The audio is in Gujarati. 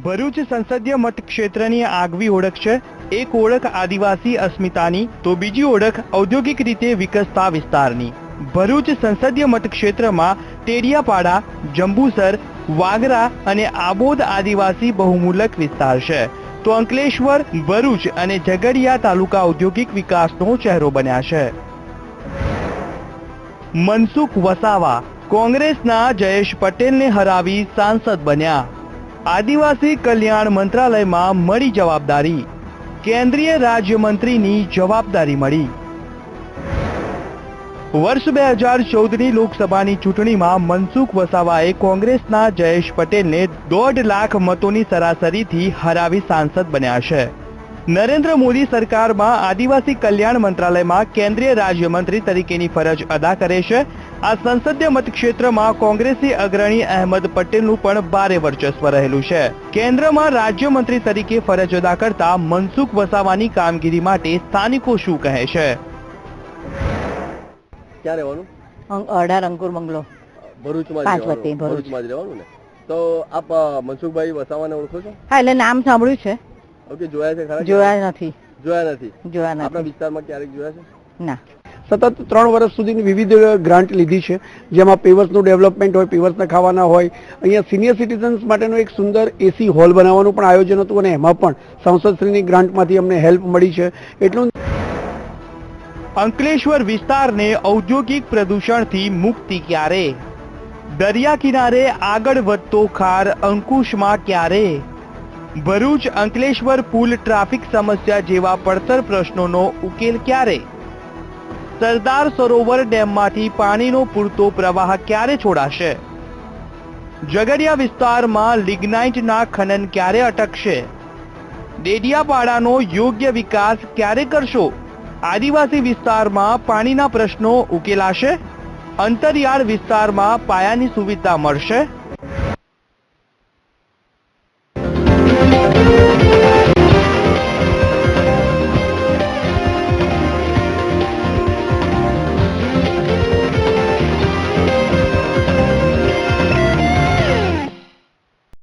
ભરૂચ સંસદીય મતક્ષેત્રની આગવી ઓળખ છે। એક ઓળખ આદિવાસી અસ્મિતાની તો બીજી ઓળખ ઔદ્યોગિક રીતે વિકસતા વિસ્તારની। ભરૂચ સંસદીય મતક્ષેત્રમાં ટેડિયાપાડા, જંબુસર, વાગરા અને આબોદ આદિવાસી બહુમૂલક વિસ્તાર છે, તો અંકલેશ્વર, ભરૂચ અને ઝઘડિયા તાલુકા ઔદ્યોગિક વિકાસનો ચહેરો બન્યા છે। મનસુખ વસાવા કોંગ્રેસના જયેશ પટેલને હરાવી સાંસદ બન્યા। આદિવાસી કલ્યાણ મંત્રાલયમાં મળી જવાબદારી, કેન્દ્રીય રાજ્યમંત્રીની જવાબદારી મળી। વર્ષ 2014ની લોકસભાની ચૂંટણીમાં મનસુખ વસાવાએ કોંગ્રેસના જયેશ પટેલને 1.5 લાખ મતોની સરાસરીથી હરાવી સાંસદ બન્યા છે। નરેન્દ્ર મોદી સરકારમાં આદિવાસી કલ્યાણ મંત્રાલયમાં કેન્દ્રીય રાજ્યમંત્રી તરીકેની ફરજ અદા કરે છે। આ સંસદીય મતક્ષેત્રમાં કોંગ્રેસી અગ્રણી અહેમદ પટેલનું પણ ભારે વર્ચસ્વ રહેલું છે। કેન્દ્રમાં રાજ્યમંત્રી તરીકે ફરજ અદા કરતા મનસુખ વસાવાની કામગીરી માટે સ્થાનિકો શું કહે છે? ક્યાં રહેવાનું? 18 અંકુર બંગલો, ભરૂચમાં જ રહેવાનું ને? તો આપ મનસુખભાઈ વસાવાને ઓળખો છો? હા, એટલે નામ સાંભળ્યું છે। ઓકે, જોયા છે ખરા? જોયા નથી। આપણા વિસ્તારમાં ક્યારેક જોયા છે? ના। સતત 3 વર્ષ સુધીની વિવિધ ગ્રાન્ટ લીધી છે, જેમાં પેવર્સનું ડેવલપમેન્ટ હોય, પેવર્સના ખાવાના હોય। અહીંયા સિનિયર સિટીઝન્સ માટેનો એક સુંદર એસી હોલ બનાવવાનું પણ આયોજન હતું અને એમાં પણ સાંસદશ્રીની ગ્રાન્ટમાંથી અમને હેલ્પ મળી છે। એટલું અંકલેશ્વર વિસ્તારને ઔદ્યોગિક પ્રદૂષણથી મુક્તિ ક્યારે? દરિયા કિનારે આગળ વધતો ખાર અંકુશમાં ક્યારે? ભરૂચ અંકલેશ્વર પુલ ટ્રાફિક સમસ્યા જેવા પડતર પ્રશ્નોનો ઉકેલ ક્યારે? સરદાર સરોવર ડેમમાંથી પાણીનો પૂરતો પ્રવાહ ક્યારે છોડાશે? ઝઘડિયા વિસ્તારમાં લિગ્નાઇટના ખનન ક્યારે અટકશે? ડેડિયાપાડાનો યોગ્ય વિકાસ ક્યારે કરશો? આદિવાસી વિસ્તારમાં પાણીના પ્રશ્નો ઉકેલાશે? અંતરિયાળ વિસ્તારમાં પાયાની સુવિધા મળશે?